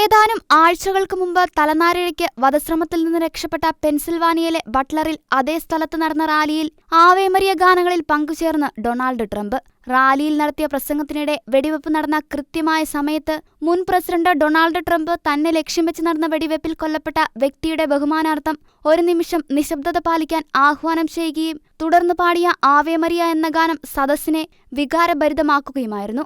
ഏതാനും ആഴ്ചകൾക്ക് മുമ്പ് തലനാരിഴയ്ക്ക് വധശ്രമത്തിൽ നിന്ന് രക്ഷപ്പെട്ട പെൻസിൽവാനിയയിലെ ബട്ട്ലറിൽ അതേ സ്ഥലത്ത് നടന്ന റാലിയിൽ ആവേ മരിയ ഗാനങ്ങളിൽ പങ്കുചേർന്ന് ഡൊണാൾഡ് ട്രംപ്. റാലിയിൽ നടത്തിയ പ്രസംഗത്തിനിടെ വെടിവെപ്പ് നടന്ന കൃത്യമായ സമയത്ത് മുൻ പ്രസിഡന്റ് ഡൊണാൾഡ് ട്രംപ് തന്നെ ലക്ഷ്യം വെച്ച് നടന്ന വെടിവെപ്പിൽ കൊല്ലപ്പെട്ട വ്യക്തിയുടെ ബഹുമാനാർത്ഥം ഒരു നിമിഷം നിശബ്ദത പാലിക്കാൻ ആഹ്വാനം ചെയ്യുകയും തുടർന്ന് പാടിയ ആവേ മരിയ എന്ന ഗാനം സദസ്സിനെ വികാരഭരിതമാക്കുകയുമായിരുന്നു.